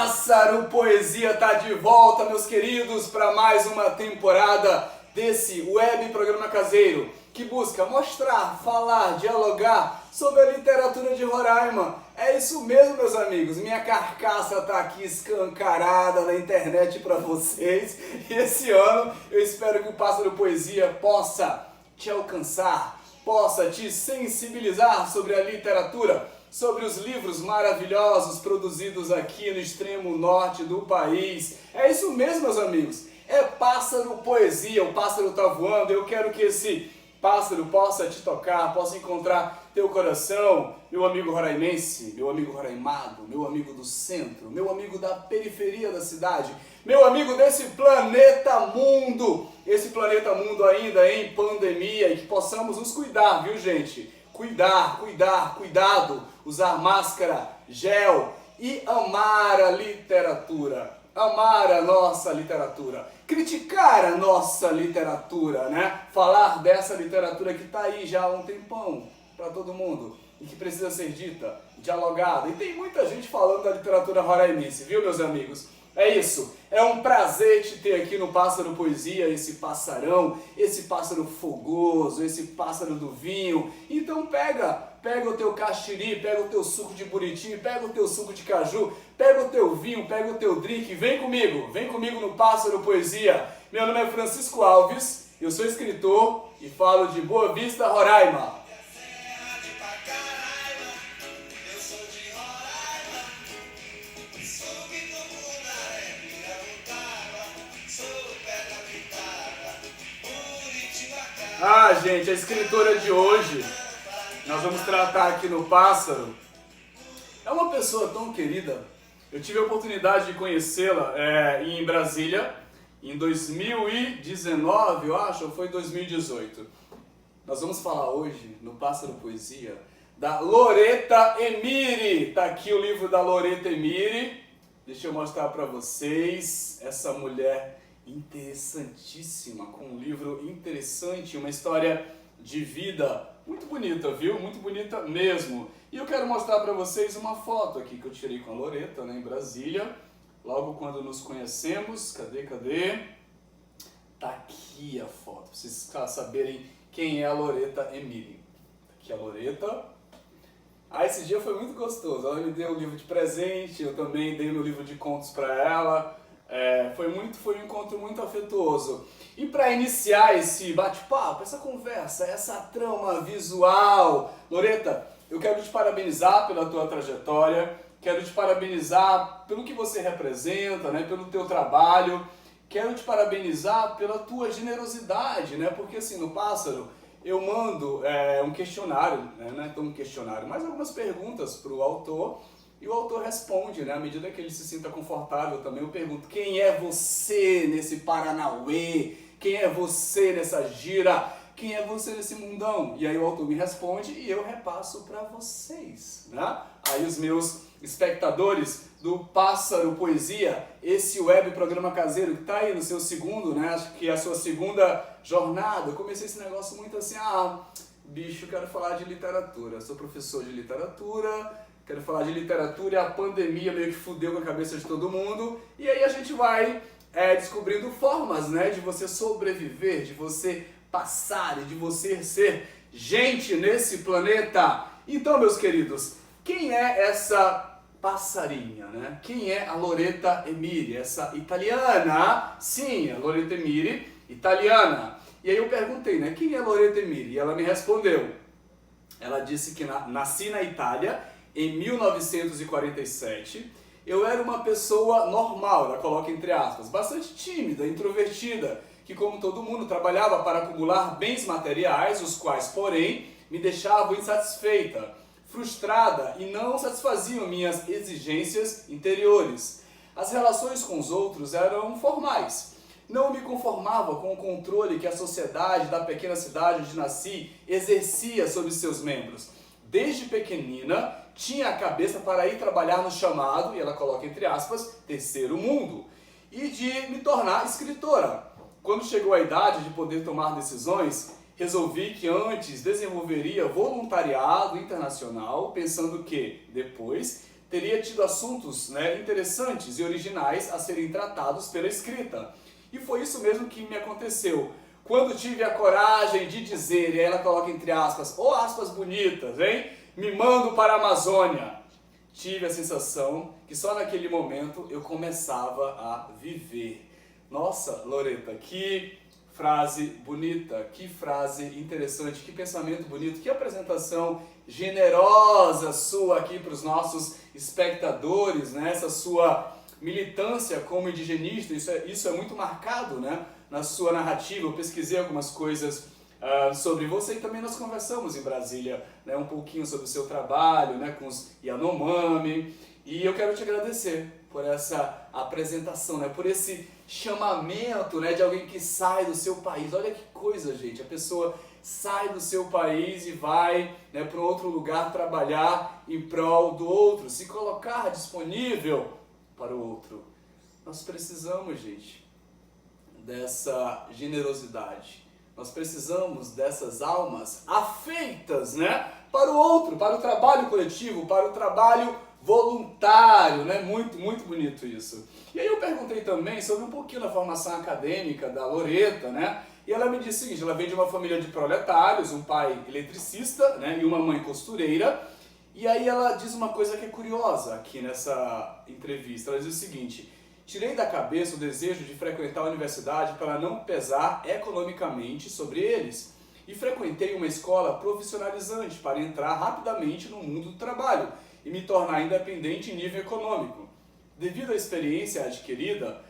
Pássaro Poesia tá de volta, meus queridos, para mais uma temporada desse web programa caseiro que busca mostrar, falar, dialogar sobre a literatura de Roraima. É isso mesmo, meus amigos, minha carcaça tá aqui escancarada na internet para vocês. E esse ano eu espero que o Pássaro Poesia possa te alcançar, possa te sensibilizar sobre a literatura, sobre os livros maravilhosos produzidos aqui no extremo norte do país. É isso mesmo, meus amigos. É Pássaro Poesia, o pássaro tá voando. Eu quero que esse pássaro possa te tocar, possa encontrar teu coração, meu amigo roraimense, meu amigo roraimado, meu amigo do centro, meu amigo da periferia da cidade, meu amigo desse planeta mundo, esse planeta mundo ainda em pandemia, e que possamos nos cuidar, viu, gente? Cuidado, usar máscara, gel e amar a literatura, amar a nossa literatura, criticar a nossa literatura, né? Falar dessa literatura que tá aí já há um tempão para todo mundo e que precisa ser dita, dialogada. E tem muita gente falando da literatura roraimense, viu, meus amigos? É isso, é um prazer te ter aqui no Pássaro Poesia, esse passarão, esse pássaro fogoso, esse pássaro do vinho. Então pega o teu caxiri, pega o teu suco de buriti, pega o teu suco de caju, pega o teu vinho, pega o teu drink, vem comigo no Pássaro Poesia. Meu nome é Francisco Alves, eu sou escritor e falo de Boa Vista, Roraima. Ah, gente, a escritora de hoje, nós vamos tratar aqui no Pássaro, é uma pessoa tão querida. Eu tive a oportunidade de conhecê-la em Brasília, em 2019, eu acho, ou foi 2018. Nós vamos falar hoje, no Pássaro Poesia, da Loreta Emiri. Tá aqui o livro da Loreta Emiri. Deixa eu mostrar para vocês essa mulher interessantíssima, com um livro interessante, uma história de vida muito bonita, viu? Muito bonita mesmo. E eu quero mostrar para vocês uma foto aqui que eu tirei com a Loreta, né, em Brasília, logo quando nos conhecemos. Cadê? Tá aqui a foto, para vocês saberem quem é a Loreta Emiri. Tá aqui a Loreta. Esse dia foi muito gostoso, ela me deu um livro de presente, eu também dei meu livro de contos para ela. Foi um encontro muito afetuoso. E para iniciar esse bate-papo, essa conversa, essa trama visual, Loreta, eu quero te parabenizar pela tua trajetória, quero te parabenizar pelo que você representa, né, pelo teu trabalho, quero te parabenizar pela tua generosidade, né, porque assim, no Pássaro eu mando um questionário, né, não é tão um questionário, mas algumas perguntas para o autor. E o autor responde, né? À medida que ele se sinta confortável também, eu pergunto: quem é você nesse Paranauê? Quem é você nessa gira? Quem é você nesse mundão? E aí o autor me responde e eu repasso para vocês, né? Aí os meus espectadores do Pássaro Poesia, esse web programa caseiro que tá aí no seu segundo, né? Acho que é a sua segunda jornada. Eu comecei esse negócio muito assim, bicho, quero falar de literatura. Sou professor de literatura, quero falar de literatura e a pandemia meio que fudeu com a cabeça de todo mundo. E aí a gente vai descobrindo formas, né, de você sobreviver, de você passar e de você ser gente nesse planeta. Então, meus queridos, quem é essa passarinha, né? Quem é a Loreta Emiri, essa italiana? Sim, a Loreta Emiri, italiana. E aí eu perguntei, né, quem é a Loreta Emiri? E ela me respondeu. Ela disse que nasci na Itália em 1947, eu era uma pessoa normal, ela coloca entre aspas, bastante tímida, introvertida, que como todo mundo trabalhava para acumular bens materiais, os quais, porém, me deixavam insatisfeita, frustrada e não satisfaziam minhas exigências interiores. As relações com os outros eram formais. Não me conformava com o controle que a sociedade da pequena cidade onde nasci exercia sobre seus membros. Desde pequenina, tinha a cabeça para ir trabalhar no chamado, e ela coloca entre aspas, terceiro mundo, e de me tornar escritora. Quando chegou a idade de poder tomar decisões, resolvi que antes desenvolveria voluntariado internacional, pensando que, depois, teria tido assuntos, né, interessantes e originais a serem tratados pela escrita. E foi isso mesmo que me aconteceu. Quando tive a coragem de dizer, e aí ela coloca entre aspas, ou aspas bonitas, hein? Me mando para a Amazônia. Tive a sensação que só naquele momento eu começava a viver. Nossa, Loreta, que frase bonita, que frase interessante, que pensamento bonito, que apresentação generosa sua aqui para os nossos espectadores, né? Essa sua militância como indigenista, isso é muito marcado, né? Na sua narrativa. Eu pesquisei algumas coisas sobre você e também nós conversamos em Brasília, né, um pouquinho sobre o seu trabalho, né, com os Yanomami, e eu quero te agradecer por essa apresentação, né, por esse chamamento, né, de alguém que sai do seu país. Olha que coisa, gente, a pessoa sai do seu país e vai, né, para outro lugar trabalhar em prol do outro, se colocar disponível para o outro. Nós precisamos, gente, dessa generosidade. Nós precisamos dessas almas afeitas, né, para o outro, para o trabalho coletivo, para o trabalho voluntário, né? Muito, muito bonito isso. E aí eu perguntei também sobre um pouquinho da formação acadêmica da Loreta, né? E ela me disse o seguinte: ela vem de uma família de proletários, um pai eletricista, né, e uma mãe costureira. E aí ela diz uma coisa que é curiosa aqui nessa entrevista. Ela diz o seguinte: tirei da cabeça o desejo de frequentar a universidade para não pesar economicamente sobre eles e frequentei uma escola profissionalizante para entrar rapidamente no mundo do trabalho e me tornar independente em nível econômico. Devido à experiência adquirida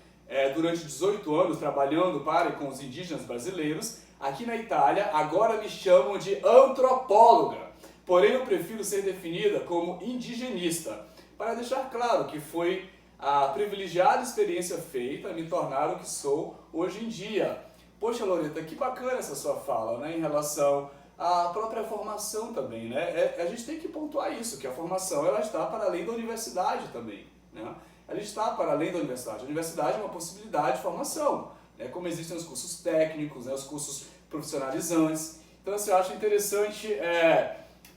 durante 18 anos trabalhando para e com os indígenas brasileiros, aqui na Itália agora me chamam de antropóloga, porém eu prefiro ser definida como indigenista, para deixar claro que foi a privilegiada experiência feita a me tornar o que sou hoje em dia. Poxa, Loreta, que bacana essa sua fala, né, em relação à própria formação também, né? A gente tem que pontuar isso, que a formação ela está para além da universidade também, né? Ela está para além da universidade. A universidade é uma possibilidade de formação, né? Como existem os cursos técnicos, né, os cursos profissionalizantes. Então, assim, eu acho interessante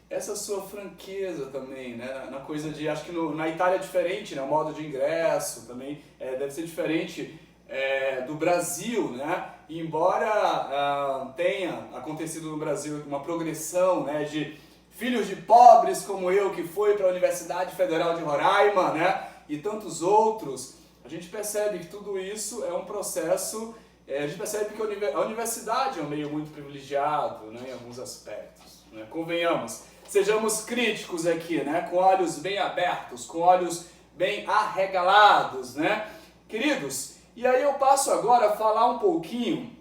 essa sua franqueza também, né, na coisa de, acho que na Itália é diferente, né, o modo de ingresso também deve ser diferente do Brasil, né, e embora tenha acontecido no Brasil uma progressão, né, de filhos de pobres como eu, que foi para a Universidade Federal de Roraima, né, e tantos outros, a gente percebe que tudo isso é um processo, a gente percebe que a universidade é um meio muito privilegiado, né, em alguns aspectos, né, convenhamos. Sejamos críticos aqui, né? Com olhos bem abertos, com olhos bem arregalados, né? Queridos, e aí eu passo agora a falar um pouquinho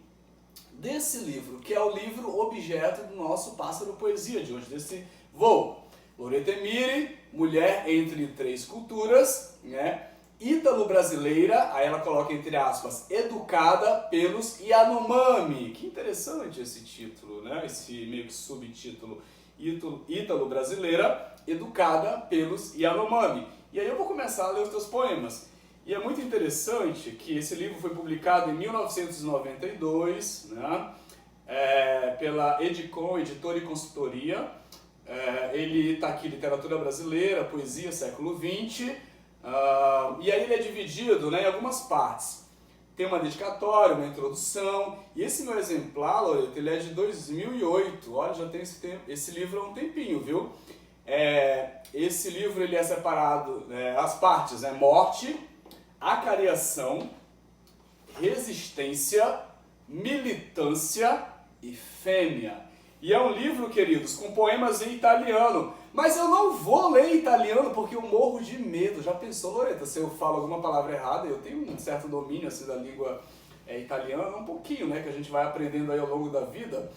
desse livro, que é o livro objeto do nosso Pássaro Poesia de hoje, desse voo. Loreta Miri, Mulher entre Três Culturas, né? Ítalo-brasileira, aí ela coloca entre aspas, educada pelos Yanomami. Que interessante esse título, né? Esse meio que subtítulo. Ítalo-brasileira, educada pelos Yanomami. E aí eu vou começar a ler os teus poemas. E é muito interessante que esse livro foi publicado em 1992, né, pela Edicom, Editora e Consultoria. Ele está aqui, literatura brasileira, poesia, século XX. E aí ele é dividido, né, em algumas partes. Tem uma dedicatória, uma introdução, e esse meu exemplar, Loreta, ele é de 2008, olha, já tem esse livro há um tempinho, viu? Esse livro ele é separado, as partes, né? Morte, acariação, resistência, militância e fêmea. E é um livro, queridos, com poemas em italiano, mas eu não vou ler italiano porque eu morro de medo. Já pensou, Loreta, se eu falo alguma palavra errada? Eu tenho um certo domínio assim, da língua italiana, um pouquinho, né, que a gente vai aprendendo aí ao longo da vida.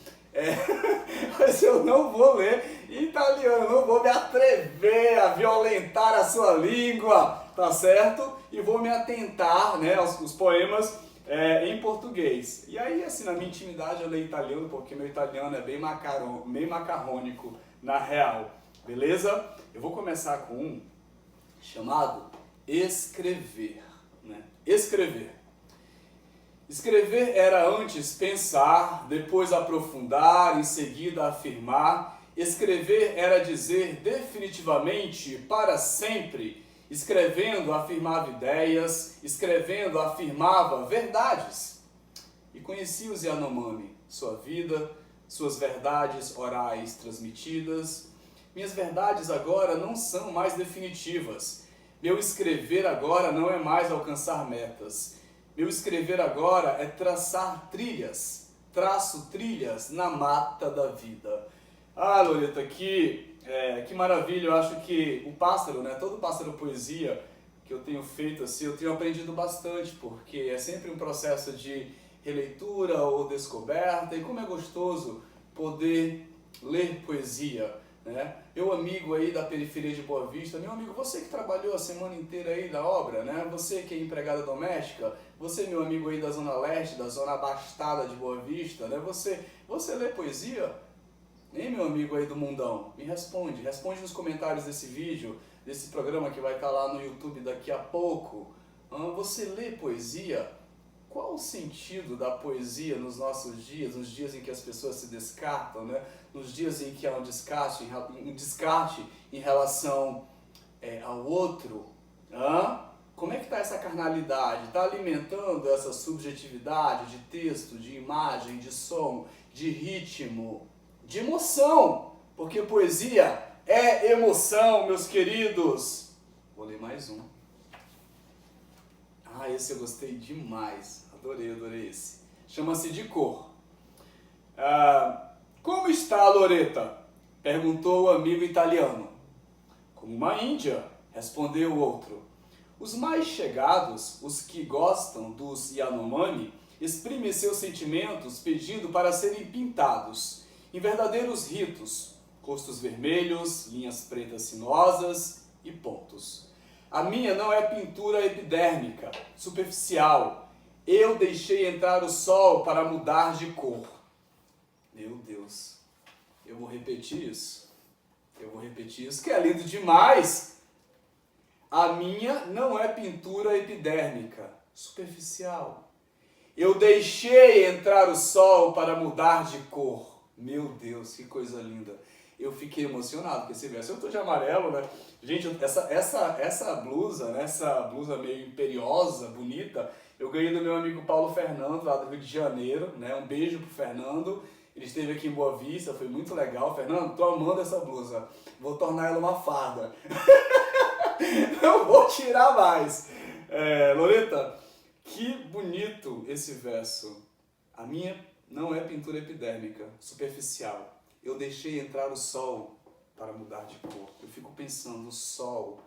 Mas eu não vou ler italiano, não vou me atrever a violentar a sua língua, tá certo? E vou me atentar, né, aos poemas em português. E aí, assim, na minha intimidade eu leio italiano, porque meu italiano é bem macarrônico, na real. Beleza? Eu vou começar com um chamado escrever, né? Escrever. Escrever era antes pensar, depois aprofundar, em seguida afirmar Escrever era dizer definitivamente, para sempre. Escrevendo afirmava ideias, escrevendo afirmava verdades. E conheci os Yanomami, sua vida, suas verdades orais transmitidas. Minhas verdades agora não são mais definitivas. Meu escrever agora não é mais alcançar metas. Meu escrever agora é traçar trilhas. Traço trilhas na mata da vida. Ah, Loreta, que maravilha. Eu acho que o pássaro, né? Todo pássaro poesia que eu tenho feito assim, eu tenho aprendido bastante, porque é sempre um processo de releitura ou descoberta, e como é gostoso poder ler poesia, né? Meu amigo aí da periferia de Boa Vista, meu amigo, você que trabalhou a semana inteira aí na obra, né? Você que é empregada doméstica, você, meu amigo aí da Zona Leste, da Zona Abastada de Boa Vista, né? Você lê poesia? Hein, meu amigo aí do mundão? Me responde nos comentários desse vídeo, desse programa que vai estar lá no YouTube daqui a pouco. Você lê poesia? Qual o sentido da poesia nos nossos dias, nos dias em que as pessoas se descartam, né? Nos dias em que há um descarte em relação ao outro? Como é que está essa carnalidade? Está alimentando essa subjetividade de texto, de imagem, de som, de ritmo, de emoção? Porque poesia é emoção, meus queridos. Vou ler mais um. Esse eu gostei demais. Adorei esse. Chama-se De Cor. Como está, Loreta? Perguntou o amigo italiano. Como uma índia, respondeu o outro. Os mais chegados, os que gostam dos Yanomami, exprimem seus sentimentos pedindo para serem pintados em verdadeiros ritos, rostos vermelhos, linhas pretas sinuosas e pontos. A minha não é pintura epidérmica, superficial. Eu deixei entrar o sol para mudar de cor. Meu Deus, eu vou repetir isso, que é lindo demais. A minha não é pintura epidérmica, superficial. Eu deixei entrar o sol para mudar de cor. Meu Deus, que coisa linda. Eu fiquei emocionado com esse verso. Eu tô de amarelo, né? Gente, essa blusa, né? Essa blusa meio imperiosa, bonita, eu ganhei do meu amigo Paulo Fernando, lá do Rio de Janeiro, né? Um beijo pro Fernando. Ele esteve aqui em Boa Vista, foi muito legal. Fernando, tô amando essa blusa. Vou tornar ela uma farda. Não vou tirar mais. Loreta, que bonito esse verso. A minha não é pintura epidérmica, superficial. Eu deixei entrar o sol para mudar de cor. Eu fico pensando, o sol,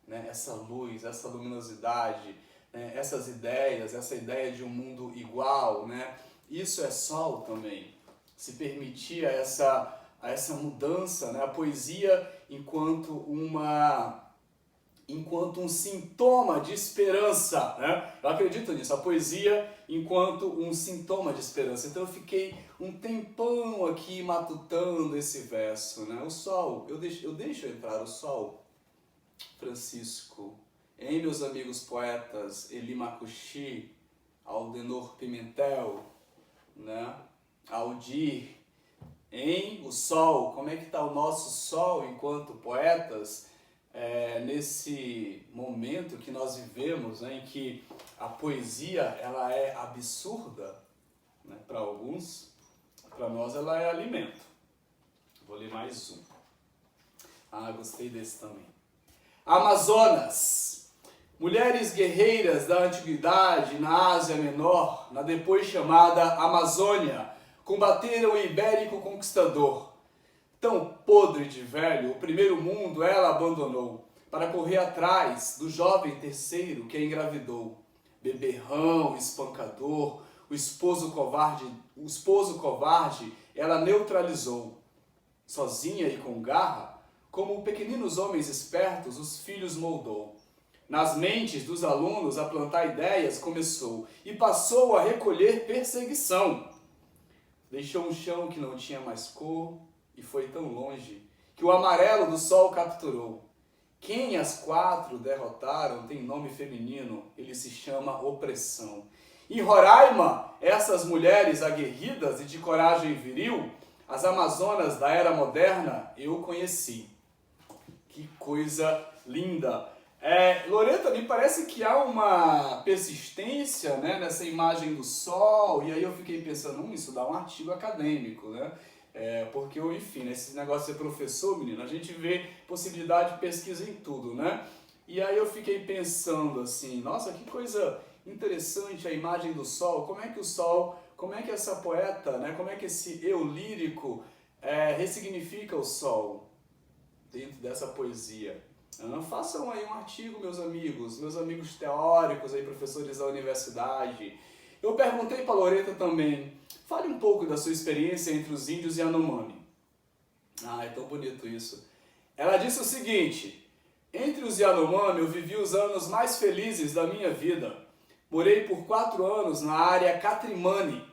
né, essa luz, essa luminosidade, né, essas ideias, essa ideia de um mundo igual, né, isso é sol também. Se permitir a essa mudança, né, a poesia enquanto um sintoma de esperança, né? Eu acredito nisso, a poesia enquanto um sintoma de esperança. Então eu fiquei um tempão aqui matutando esse verso, né? O sol, eu deixo entrar o sol. Francisco, hein, meus amigos poetas, Eli Makushi, Aldenor Pimentel, né? Aldir, hein, o sol, como é que está o nosso sol enquanto poetas? Nesse momento que nós vivemos, né, em que a poesia ela é absurda, né, para alguns, para nós ela é alimento. Vou ler mais um. Gostei desse também. Amazonas, mulheres guerreiras da antiguidade na Ásia Menor, na depois chamada Amazônia, combateram o ibérico conquistador. Tão podre de velho, o primeiro mundo ela abandonou, para correr atrás do jovem terceiro que a engravidou. Beberrão, espancador, o esposo covarde ela neutralizou. Sozinha e com garra, como pequeninos homens espertos, os filhos moldou. Nas mentes dos alunos a plantar ideias começou, e passou a recolher perseguição. Deixou um chão que não tinha mais cor, e foi tão longe que o amarelo do sol capturou. Quem as quatro derrotaram tem nome feminino, ele se chama opressão. Em Roraima, essas mulheres aguerridas e de coragem viril as Amazonas da era moderna, eu conheci. Que coisa linda! Loreta, me parece que há uma persistência, né, nessa imagem do sol, e aí eu fiquei pensando, isso dá um artigo acadêmico, né? Porque, enfim, esse negócio de ser professor, menino, a gente vê possibilidade de pesquisa em tudo, né? E aí eu fiquei pensando assim, nossa, que coisa interessante a imagem do sol, como é que essa poeta, né, como é que esse eu lírico ressignifica o sol dentro dessa poesia. Façam aí um artigo, meus amigos teóricos, aí, professores da universidade. Eu perguntei para a Loreta também, fale um pouco da sua experiência entre os índios e Yanomami. É tão bonito isso. Ela disse o seguinte, entre os Yanomami eu vivi os anos mais felizes da minha vida. Morei por 4 anos na área Catrimani.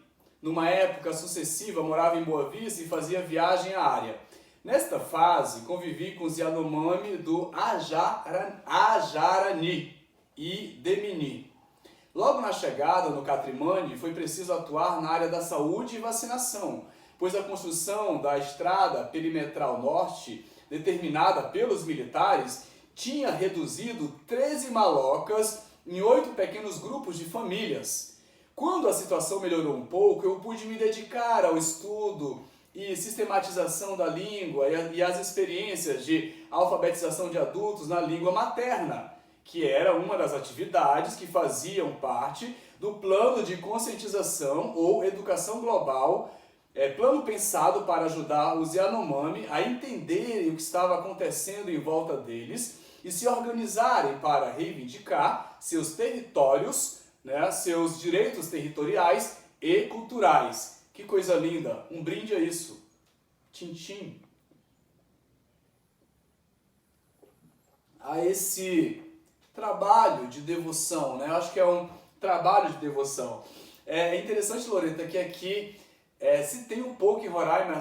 Numa época sucessiva morava em Boa Vista e fazia viagem à área. Nesta fase, convivi com os Yanomami do Ajarani e Demini. Logo na chegada no Catrimani, foi preciso atuar na área da saúde e vacinação, pois a construção da estrada perimetral norte, determinada pelos militares, tinha reduzido 13 malocas em 8 pequenos grupos de famílias. Quando a situação melhorou um pouco, eu pude me dedicar ao estudo e sistematização da língua e as experiências de alfabetização de adultos na língua materna, que era uma das atividades que faziam parte do plano de conscientização ou educação global, plano pensado para ajudar os Yanomami a entenderem o que estava acontecendo em volta deles e se organizarem para reivindicar seus territórios, né, seus direitos territoriais e culturais. Que coisa linda! Um brinde a isso. Tchim-tchim. A esse trabalho de devoção, né? Eu acho que é um trabalho de devoção. É interessante, Loreta, que aqui se tem um pouco em Roraima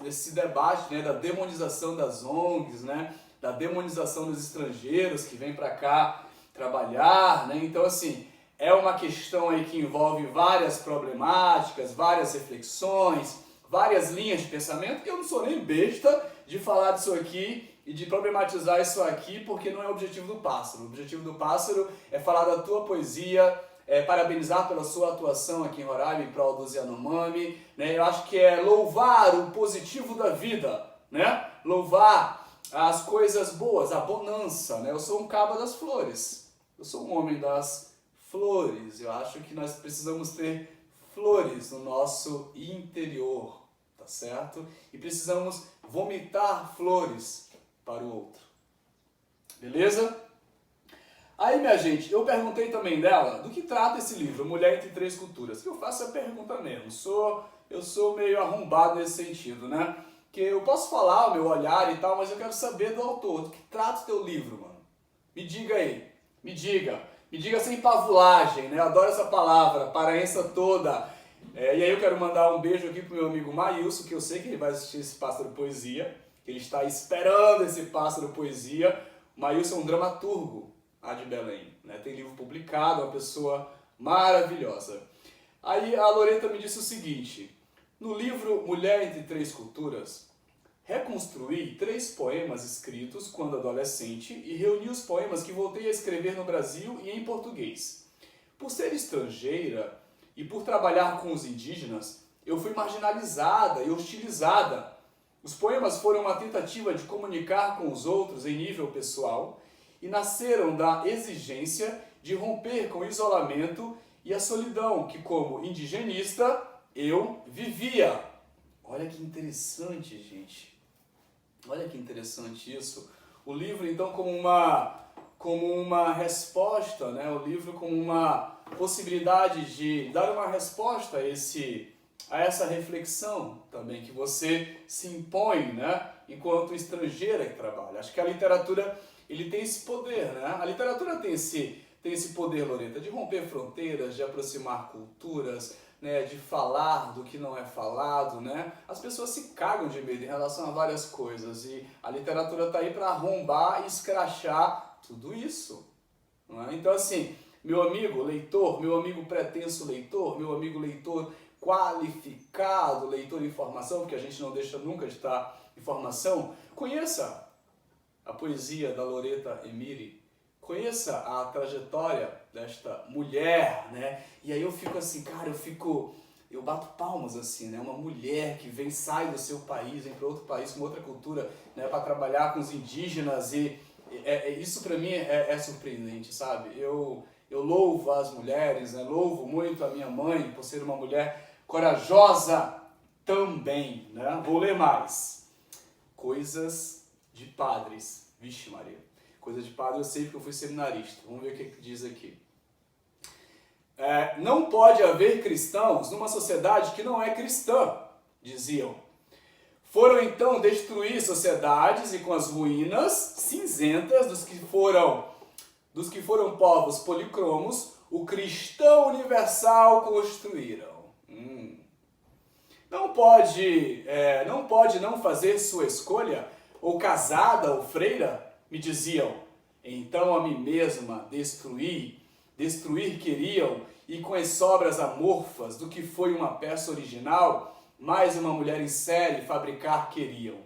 esse debate, né, da demonização das ONGs, né, da demonização dos estrangeiros que vêm para cá trabalhar, né? Então, assim, é uma questão aí que envolve várias problemáticas, várias reflexões, várias linhas de pensamento, e eu não sou nem besta de falar disso aqui e de problematizar isso aqui, porque não é o objetivo do Pássaro. O objetivo do Pássaro é falar da tua poesia, parabenizar pela sua atuação aqui em Roraima em prol dos Yanomami, né? Eu acho que é louvar o positivo da vida, né? Louvar as coisas boas, a bonança, né? Eu sou um cabo das flores, eu sou um homem das flores. Eu acho que nós precisamos ter flores no nosso interior, tá certo? E precisamos vomitar flores para o outro. Beleza? Aí, minha gente, eu perguntei também dela do que trata esse livro, Mulher entre Três Culturas. Eu faço a pergunta mesmo, eu sou meio arrombado nesse sentido, né? Que eu posso falar o meu olhar e tal, mas eu quero saber do autor, do que trata o teu livro, mano. Me diga aí, me diga sem pavulagem, né? Eu adoro essa palavra, paraença toda. E aí eu quero mandar um beijo aqui pro meu amigo Maílson, que eu sei que ele vai assistir esse Pássaro Poesia, que ele está esperando esse Pássaro Poesia. O Maílson é um dramaturgo lá de Belém, né? Tem livro publicado, uma pessoa maravilhosa. Aí a Loreta me disse o seguinte, no livro Mulher entre Três Culturas, reconstruí 3 poemas escritos quando adolescente e reuni os poemas que voltei a escrever no Brasil e em português. Por ser estrangeira e por trabalhar com os indígenas, eu fui marginalizada e hostilizada. Os poemas foram uma tentativa de comunicar com os outros em nível pessoal e nasceram da exigência de romper com o isolamento e a solidão que, como indigenista, eu vivia. Olha que interessante, gente. Olha que interessante isso. O livro, então, como uma resposta, né? O livro como uma possibilidade de dar uma resposta a essa reflexão também que você se impõe, né? Enquanto estrangeira que trabalha. Acho que a literatura ele tem esse poder, né? A literatura tem esse poder, Loreta, de romper fronteiras, de aproximar culturas, né, de falar do que não é falado, né? As pessoas se cagam de medo em relação a várias coisas e a literatura está aí para arrombar e escrachar tudo isso, não é? Então, assim, meu amigo leitor, meu amigo pretenso leitor, meu amigo leitor qualificado leitor de informação, porque a gente não deixa nunca de estar em formação, conheça a poesia da Loretta Emiri, conheça a trajetória desta mulher, né? E aí eu fico assim, cara, eu bato palmas assim, né? Uma mulher que vem, sai do seu país, vem para outro país com outra cultura, né? Para trabalhar com os indígenas e isso para mim é surpreendente, sabe? Eu louvo as mulheres, né? Louvo muito a minha mãe por ser uma mulher corajosa também, né? Vou ler mais. Coisas de padres. Vixe Maria. Coisa de padre eu sei porque eu fui seminarista. Vamos ver o que diz aqui. Não pode haver cristãos numa sociedade que não é cristã, diziam. Foram então destruir sociedades e com as ruínas cinzentas dos que foram povos policromos, o cristão universal construíram. Não pode não fazer sua escolha, ou casada ou freira, me diziam. Então a mim mesma destruir queriam, e com as sobras amorfas do que foi uma peça original, mais uma mulher em série fabricar queriam.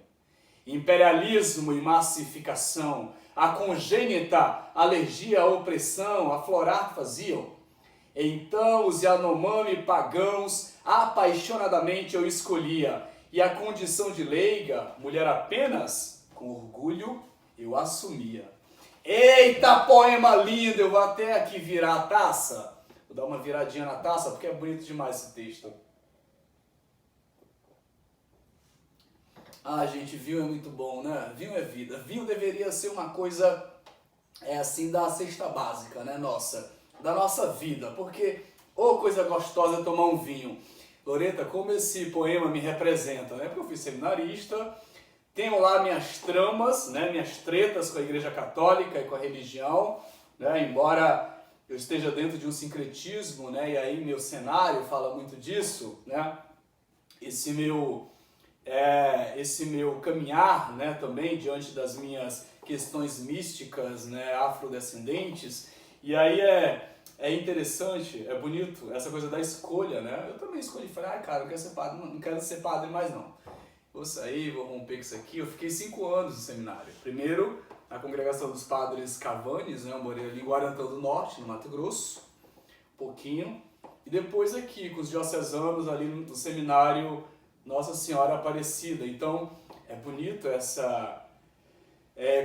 Imperialismo e massificação, a congênita alergia à opressão, aflorar faziam. Então os Yanomami pagãos apaixonadamente eu escolhia, e a condição de leiga, mulher apenas, com orgulho eu assumia. Eita, poema lindo! Eu vou até aqui virar a taça. Vou dar uma viradinha na taça porque é bonito demais esse texto. Ah, gente, vinho é muito bom, né? Vinho é vida. Vinho deveria ser uma coisa, assim, da cesta básica, né, nossa? Da nossa vida. Porque, coisa gostosa tomar um vinho. Loretta, como esse poema me representa, né? Porque eu fui seminarista, tenho lá minhas tramas, né? Minhas tretas com a Igreja Católica e com a religião, né? Embora eu esteja dentro de um sincretismo, né? E aí meu cenário fala muito disso, né? Esse meu caminhar, né? Também diante das minhas questões místicas, né? Afrodescendentes. E aí é interessante, é bonito essa coisa da escolha, né? Eu também escolhi, falei, cara, eu quero ser padre, não quero ser padre mais não. Vou sair, vou romper com isso aqui. Eu fiquei 5 anos no seminário. Primeiro, na congregação dos padres Cavanes, né? Eu morei ali em Guarantã do Norte, no Mato Grosso, um pouquinho. E depois aqui, com os diocesanos ali no seminário Nossa Senhora Aparecida. Então, é bonito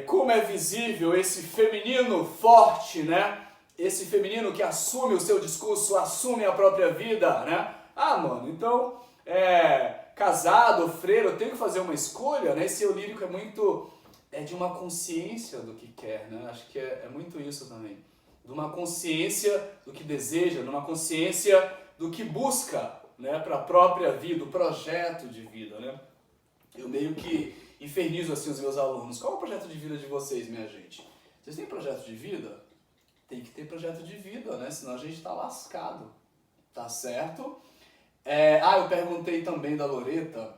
como é visível esse feminino forte, né? Esse feminino que assume o seu discurso, assume a própria vida, né? Ah, mano, então, casado, freiro, eu tenho que fazer uma escolha, né? Esse eu lírico é muito, de uma consciência do que quer, né? Acho que é muito isso também. De uma consciência do que deseja, de uma consciência do que busca, né? Para a própria vida, o projeto de vida, né? Eu meio que infernizo assim os meus alunos. Qual é o projeto de vida de vocês, minha gente? Vocês têm projeto de vida? Tem que ter projeto de vida, né? Senão a gente tá lascado, tá certo? Eu perguntei também da Loretta,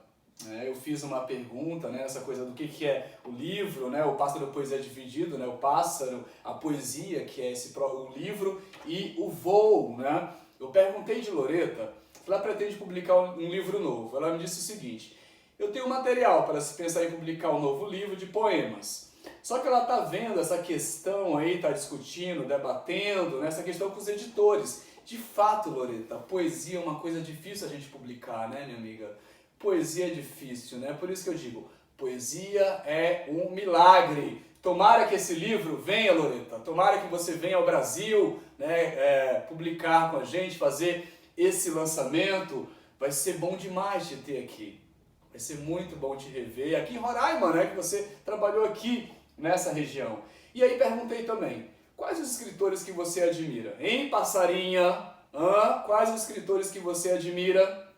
eu fiz uma pergunta, né? Essa coisa do que é o livro, né? O Pássaro da Poesia Dividido, né? O pássaro, a poesia, que é o livro, e o voo, né? Eu perguntei de Loretta, ela pretende publicar um livro novo. Ela me disse o seguinte, eu tenho material para se pensar em publicar um novo livro de poemas. Só que ela está vendo essa questão aí, está discutindo, debatendo, né, essa questão com os editores. De fato, Loretta, poesia é uma coisa difícil a gente publicar, né, minha amiga? Poesia é difícil, né? Por isso que eu digo, poesia é um milagre. Tomara que esse livro venha, Loretta, tomara que você venha ao Brasil, né, publicar com a gente, fazer esse lançamento. Vai ser bom demais te ter aqui. Vai ser muito bom te rever. Aqui em Roraima, né, que você trabalhou aqui nessa região. E aí perguntei também, quais os escritores que você admira? Hein, passarinha? Quais os escritores que você admira?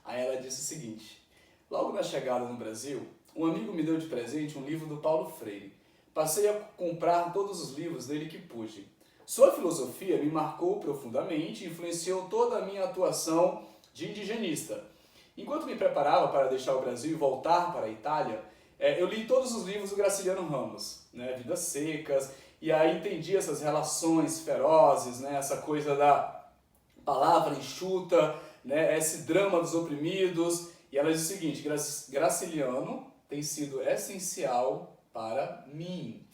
Aí ela disse o seguinte, logo na chegada no Brasil, um amigo me deu de presente um livro do Paulo Freire. Passei a comprar todos os livros dele que pude. Sua filosofia me marcou profundamente e influenciou toda a minha atuação de indigenista. Enquanto me preparava para deixar o Brasil e voltar para a Itália, eu li todos os livros do Graciliano Ramos, né, Vidas Secas, e aí entendi essas relações ferozes, né, essa coisa da palavra enxuta, né, esse drama dos oprimidos. E ela diz o seguinte: Graciliano tem sido essencial para mim.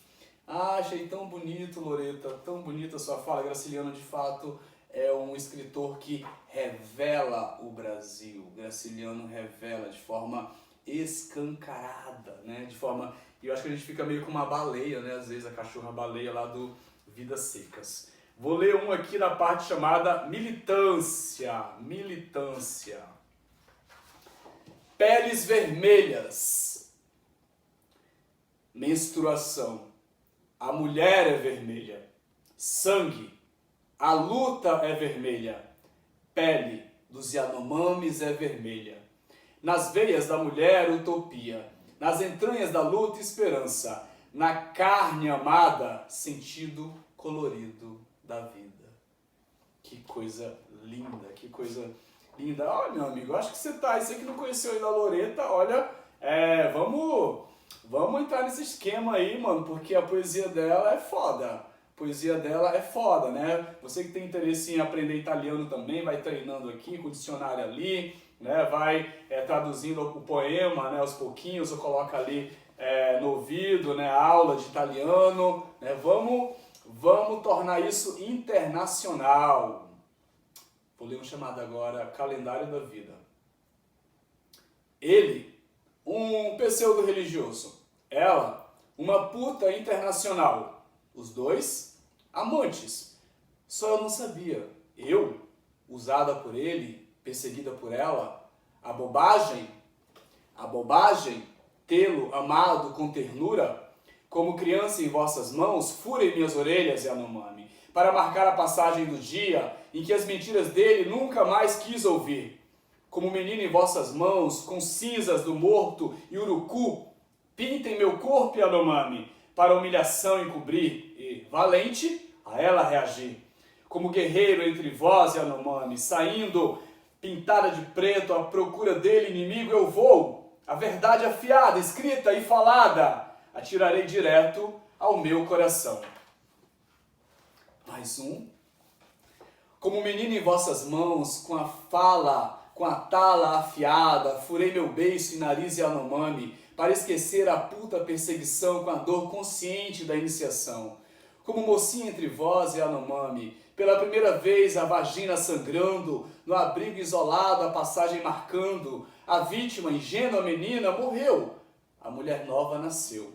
Ah, achei tão bonito, Loreta, tão bonita a sua fala. Graciliano, de fato, é um escritor que revela o Brasil. Graciliano revela de forma escancarada, né? De forma... E eu acho que a gente fica meio com uma baleia, né? Às vezes a cachorra-baleia lá do Vidas Secas. Vou ler um aqui na parte chamada militância. Militância. Peles vermelhas. Menstruação. A mulher é vermelha. Sangue. A luta é vermelha. Pele dos Yanomamis é vermelha. Nas veias da mulher, utopia. Nas entranhas da luta, esperança. Na carne amada, sentido colorido da vida. Que coisa linda, que coisa linda. Olha, meu amigo, acho que você que não conheceu ainda a Loreta, olha, vamos entrar nesse esquema aí, mano, porque a poesia dela é foda. A poesia dela é foda, né? Você que tem interesse em aprender italiano também, vai treinando aqui, com o dicionário ali, né? Vai traduzindo o poema, né, aos pouquinhos, ou coloca ali no ouvido, né, aula de italiano, né? Vamos tornar isso internacional. Vou ler um chamado agora, Calendário da Vida. Ele, um pseudo-religioso. Ela, uma puta internacional. Os dois, amantes. Só eu não sabia. Eu, usada por ele, perseguida por ela. A bobagem, tê-lo amado com ternura, como criança em vossas mãos, furem minhas orelhas, Yanomami, para marcar a passagem do dia em que as mentiras dele nunca mais quis ouvir. Como menino em vossas mãos, com cinzas do morto e urucu, pintem meu corpo, Yanomami, para a humilhação encobrir e, valente, a ela reagir. Como guerreiro entre vós, Yanomami, saindo pintada de preto à procura dele, inimigo, eu vou, a verdade afiada, escrita e falada, atirarei direto ao meu coração. Mais um. Como menino em vossas mãos, com a fala, com a tala afiada, furei meu beiço e nariz Yanomami, para esquecer a puta perseguição com a dor consciente da iniciação. Como mocinha entre vós, Yanomami, pela primeira vez a vagina sangrando, no abrigo isolado a passagem marcando, a vítima, ingênua menina, morreu, a mulher nova nasceu.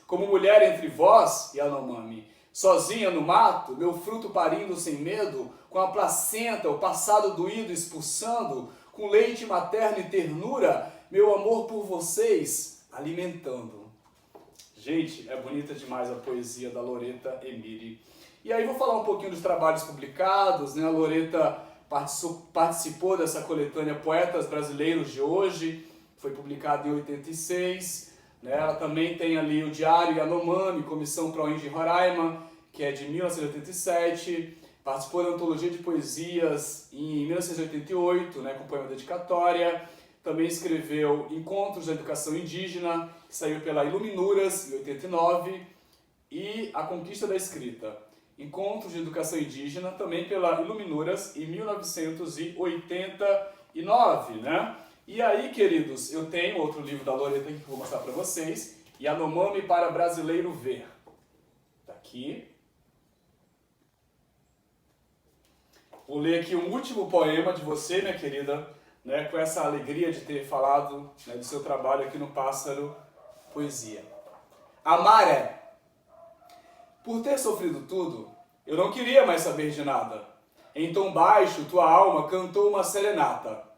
Como mulher entre vós, Yanomami, sozinha no mato, meu fruto parindo sem medo, com a placenta, o passado doído expulsando, com leite materno e ternura, meu amor por vocês alimentando. Gente, é bonita demais a poesia da Loreta Emiri. E aí vou falar um pouquinho dos trabalhos publicados, né? A Loreta participou dessa coletânea Poetas Brasileiros de Hoje, foi publicado em 86. Né? Ela também tem ali o Diário Yanomami, Comissão Proin de Roraima, que é de 1987. Participou da Antologia de Poesias em 1988, né, com poema dedicatória. Também escreveu Encontros da Educação Indígena, que saiu pela Iluminuras, em 89. E A Conquista da Escrita. Encontros de Educação Indígena, também pela Iluminuras, em 1989, né? E aí, queridos, eu tenho outro livro da Loreta aqui que eu vou mostrar para vocês. Yanomami para Brasileiro Ver. Tá aqui. Vou ler aqui um último poema de você, minha querida, né, com essa alegria de ter falado, né, do seu trabalho aqui no Pássaro Poesia. Amar é. Por ter sofrido tudo, eu não queria mais saber de nada. Em tom baixo, tua alma cantou uma serenata.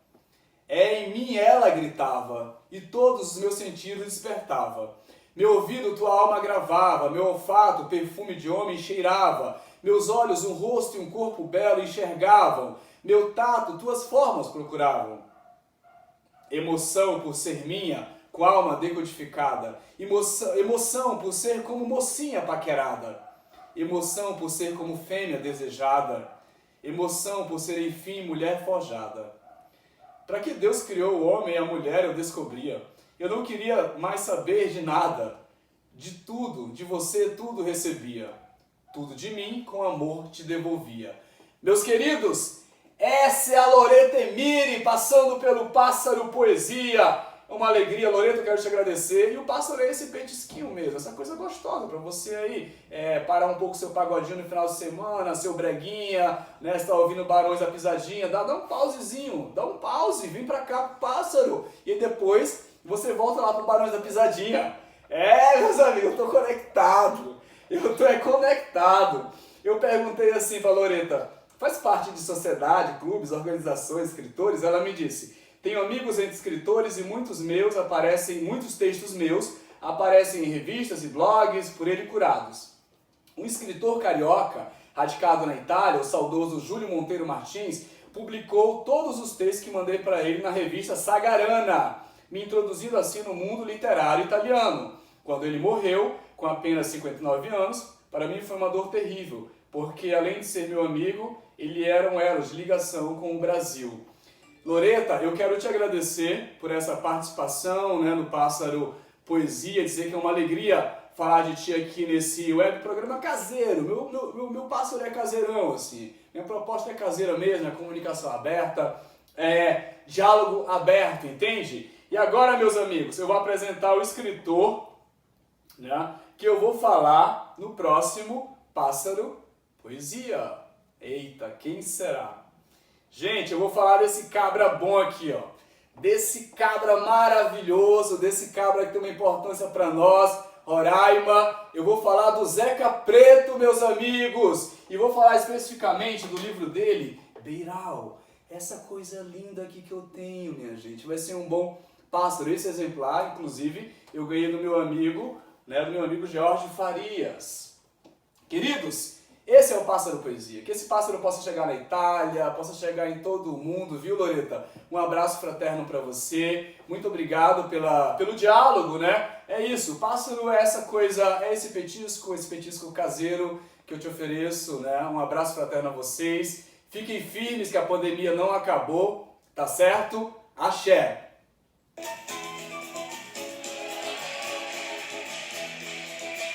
Em mim ela gritava, e todos os meus sentidos despertava. Meu ouvido tua alma gravava, meu olfato perfume de homem cheirava, meus olhos um rosto e um corpo belo enxergavam, meu tato tuas formas procuravam. Emoção por ser minha, com alma decodificada, emoção por ser como mocinha paquerada, emoção por ser como fêmea desejada, emoção por ser enfim mulher forjada. Para que Deus criou o homem e a mulher, eu descobria. Eu não queria mais saber de nada. De tudo, de você, tudo recebia. Tudo de mim, com amor, te devolvia. Meus queridos, Essa é a Loreta Emiri, passando pelo Pássaro Poesia. É uma alegria, Loreta, eu quero te agradecer. E o pássaro é esse petisquinho mesmo, essa coisa gostosa pra você aí. Parar um pouco seu pagodinho no final de semana, seu breguinha, né? Você tá ouvindo Barões da Pisadinha, dá um pausezinho, dá um pause, vem pra cá pro pássaro. E depois você volta lá pro Barões da Pisadinha. Meus amigos, eu tô conectado. Eu tô conectado. Eu perguntei assim pra Loreta, faz parte de sociedade, clubes, organizações, escritores? Ela me disse, tenho amigos entre escritores e muitos textos meus aparecem em revistas e blogs por ele curados. Um escritor carioca, radicado na Itália, o saudoso Júlio Monteiro Martins, publicou todos os textos que mandei para ele na revista Sagarana, me introduzindo assim no mundo literário italiano. Quando ele morreu, com apenas 59 anos, para mim foi uma dor terrível, porque além de ser meu amigo, ele era um elo de ligação com o Brasil. Loreta, eu quero te agradecer por essa participação, né, no Pássaro Poesia, dizer que é uma alegria falar de ti aqui nesse web programa caseiro. Meu pássaro é caseirão, assim. Minha proposta é caseira mesmo, é comunicação aberta, é diálogo aberto, entende? E agora, meus amigos, eu vou apresentar o escritor, né, que eu vou falar no próximo Pássaro Poesia. Eita, quem será? Gente, eu vou falar desse cabra bom aqui, ó. Desse cabra maravilhoso, desse cabra que tem uma importância para nós, Roraima. Eu vou falar do Zeca Preto, meus amigos. E vou falar especificamente do livro dele, Beiral. Essa coisa linda aqui que eu tenho, minha gente. Vai ser um bom pássaro. Esse exemplar, inclusive, eu ganhei do meu amigo, né, Jorge Farias. Queridos, esse é o Pássaro Poesia, que esse pássaro possa chegar na Itália, possa chegar em todo o mundo, viu, Loreta? Um abraço fraterno para você, muito obrigado pelo diálogo, né? É isso, o pássaro é essa coisa, é esse petisco caseiro que eu te ofereço, né? Um abraço fraterno a vocês, fiquem firmes que a pandemia não acabou, tá certo? Axé!